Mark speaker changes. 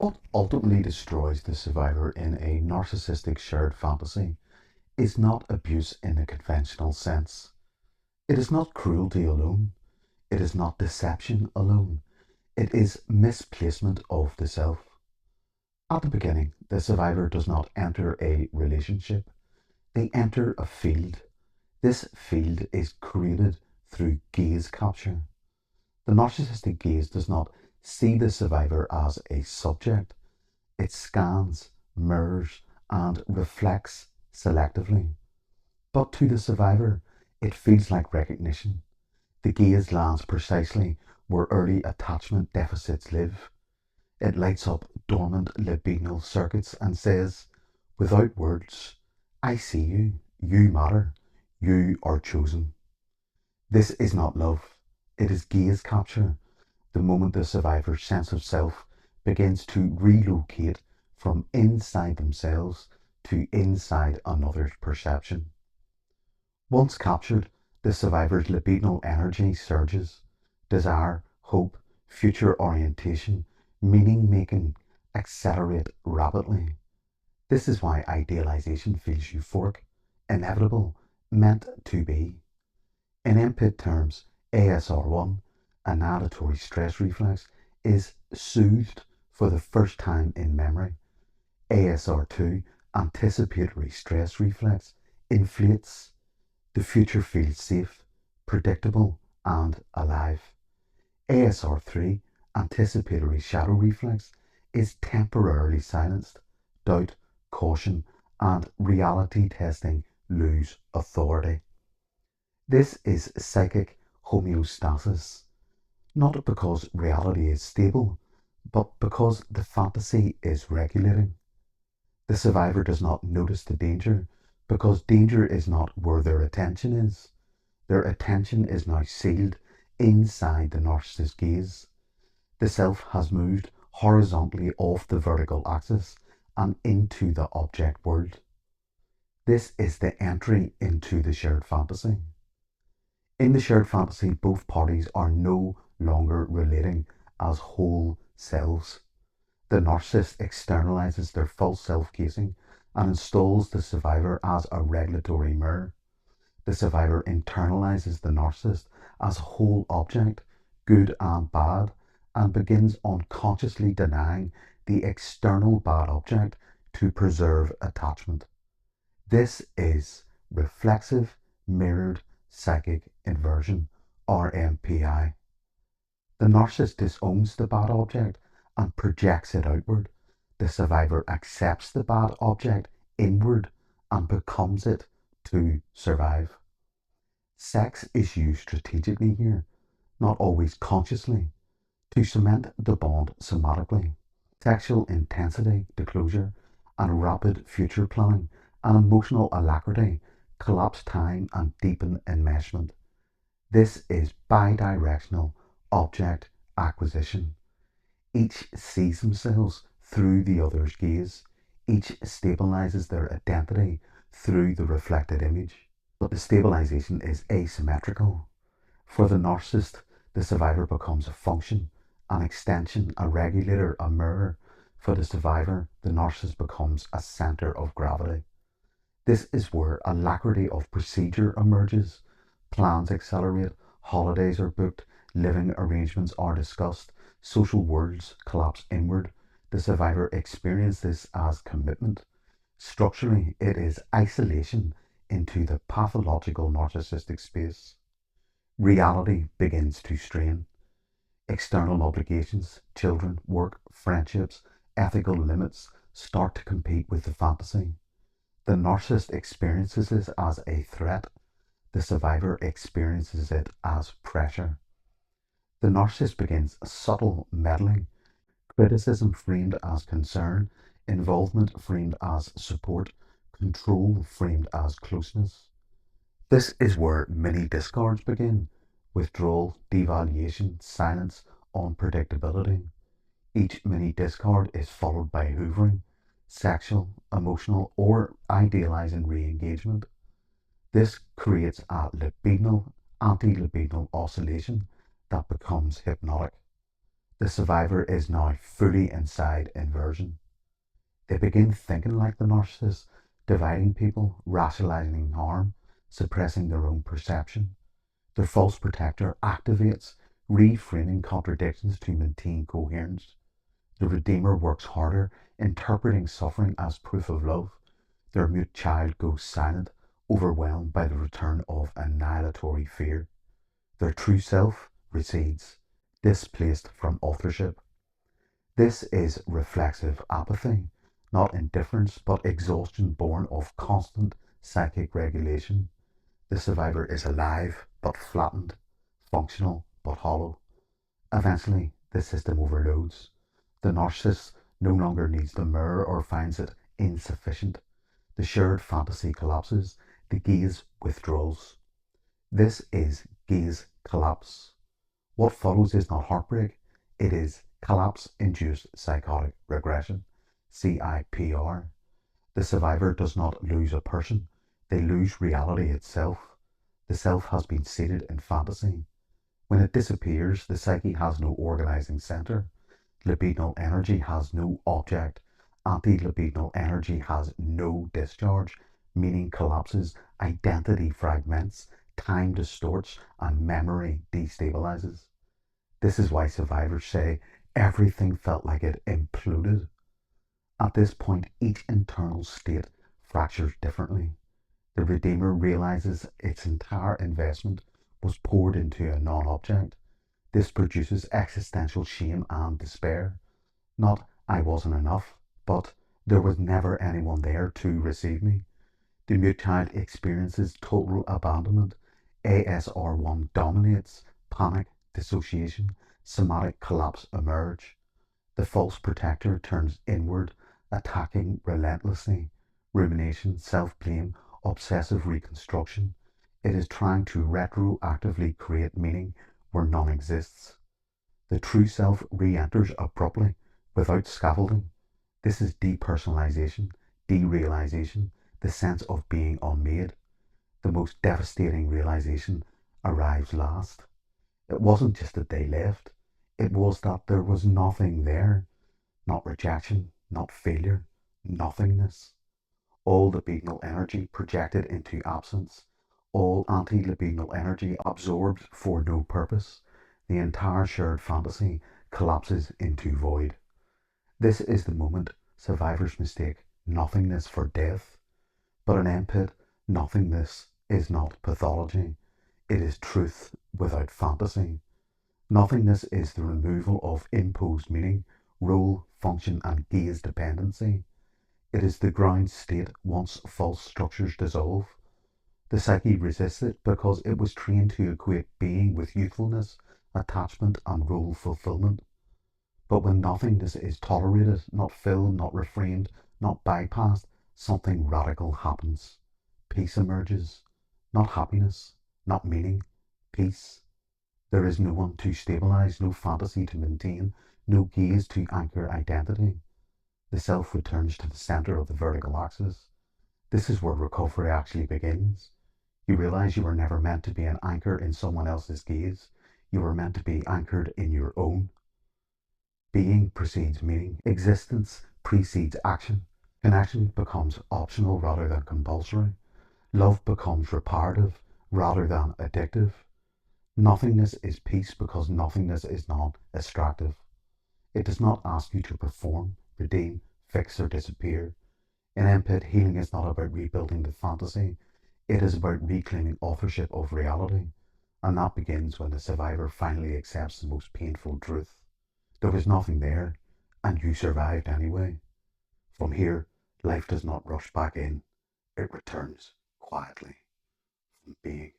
Speaker 1: What ultimately destroys the survivor in a narcissistic shared fantasy is not abuse in a conventional sense. It is not cruelty alone. It is not deception alone. It is misplacement of the self. At the beginning, the survivor does not enter a relationship, they enter a field. This field is created through gaze capture. The narcissistic gaze does not see the survivor as a subject. It scans, mirrors, and reflects selectively. But to the survivor, it feels like recognition. The gaze lands precisely where early attachment deficits live. It lights up dormant libidinal circuits and says, without words, I see you, you matter, you are chosen. This is not love, it is gaze capture. The moment the survivor's sense of self begins to relocate from inside themselves to inside another's perception. Once captured, the survivor's libidinal energy surges. Desire, hope, future orientation, meaning making accelerate rapidly. This is why idealization feels euphoric, inevitable, meant to be. In MPIT terms, ASR1, annihilatory stress reflex, is soothed for the first time in memory. ASR2, anticipatory stress reflex, inflates. The future feels safe, predictable, and alive. ASR3, anticipatory shadow reflex, is temporarily silenced. Doubt, caution, and reality testing lose authority. This is psychic homeostasis, not because reality is stable, but because the fantasy is regulating. The survivor does not notice the danger because danger is not where their attention is. Their attention is now sealed inside the narcissist's gaze. The self has moved horizontally off the vertical axis and into the object world. This is the entry into the shared fantasy. In the shared fantasy, both parties are no longer relating as whole selves. The narcissist externalizes their false self casing and installs the survivor as a regulatory mirror. The survivor internalizes the narcissist as a whole object, good and bad, and begins unconsciously denying the external bad object to preserve attachment. This is reflexive mirrored psychic inversion, RMPI. The narcissist disowns the bad object and projects it outward. The survivor accepts the bad object inward and becomes it to survive. Sex is used strategically here, not always consciously, to cement the bond somatically. Sexual intensity, disclosure, and rapid future planning and emotional alacrity collapse time and deepen enmeshment. This is bidirectional object acquisition. Each sees themselves through the other's gaze. Each stabilizes their identity through the reflected image. But the stabilization is asymmetrical. For the narcissist, the survivor becomes a function, an extension, a regulator, a mirror. For the survivor, the narcissist becomes a center of gravity. This is where alacrity of procedure emerges. Plans accelerate, holidays are booked, living arrangements are discussed, social worlds collapse inward. The survivor experiences this as commitment. Structurally, it is isolation into the pathological narcissistic space. Reality begins to strain. External obligations, children, work, friendships, ethical limits start to compete with the fantasy. The narcissist experiences this as a threat. The survivor experiences it as pressure. The narcissist begins subtle meddling, criticism framed as concern, involvement framed as support, control framed as closeness. This is where mini discards begin: withdrawal, devaluation, silence, unpredictability. Each mini discard is followed by hoovering, sexual, emotional, or idealizing re engagement. This creates a libidinal, anti libidinal oscillation that becomes hypnotic. The survivor is now fully inside inversion. They begin thinking like the narcissist, dividing people, rationalizing harm, suppressing their own perception. Their false protector activates, reframing contradictions to maintain coherence. The Redeemer works harder, interpreting suffering as proof of love. Their mute child goes silent, overwhelmed by the return of annihilatory fear. Their true self recedes, displaced from authorship. This is reflexive apathy, not indifference, but exhaustion born of constant psychic regulation. The survivor is alive, but flattened, functional, but hollow. Eventually, the system overloads. The narcissist no longer needs the mirror or finds it insufficient. The shared fantasy collapses, the gaze withdraws. This is gaze collapse. What follows is not heartbreak, it is collapse induced psychotic regression, CIPR. The survivor does not lose a person, they lose reality itself. The self has been seated in fantasy. When it disappears, the psyche has no organizing center. Libidinal energy has no object. Anti-libidinal energy has no discharge. Meaning collapses, identity fragments, time distorts, and memory destabilizes. This is why survivors say everything felt like it imploded. At this point, each internal state fractures differently. The Redeemer realizes its entire investment was poured into a non object. This produces existential shame and despair. Not I wasn't enough, but there was never anyone there to receive me. The mute child experiences total abandonment. ASR1 dominates. Panic, dissociation, somatic collapse emerge. The false protector turns inward, attacking relentlessly. Rumination, self blame, obsessive reconstruction. It is trying to retroactively create meaning where none exists. The true self re enters abruptly, without scaffolding. This is depersonalization, derealization, the sense of being unmade. The most devastating realization arrives last. It wasn't just that they left, it was that there was nothing there. Not rejection, not failure, nothingness. All libidinal energy projected into absence, all anti libidinal energy absorbed for no purpose. The entire shared fantasy collapses into void. This is the moment survivors mistake nothingness for death. But in MPIT, nothingness is not pathology, it is truth without fantasy. Nothingness is the removal of imposed meaning, role, function, and gaze dependency. It is the ground state once false structures dissolve. The psyche resists it because it was trained to equate being with youthfulness, attachment, and role fulfillment. But when nothingness is tolerated, not filled, not reframed, not bypassed, something radical happens. Peace emerges. Not happiness, not meaning, peace. There is no one to stabilize, no fantasy to maintain, no gaze to anchor identity. The self returns to the center of the vertical axis. This is where recovery actually begins. You realize you were never meant to be an anchor in someone else's gaze. You were meant to be anchored in your own. Being precedes meaning. Existence precedes action. Connection becomes optional rather than compulsory. Love becomes reparative rather than addictive. Nothingness is peace because nothingness is non extractive. It does not ask you to perform, redeem, fix, or disappear. In MPIT, healing is not about rebuilding the fantasy, it is about reclaiming authorship of reality. And that begins when the survivor finally accepts the most painful truth. There was nothing there, and you survived anyway. From here, life does not rush back in, it returns quietly from being.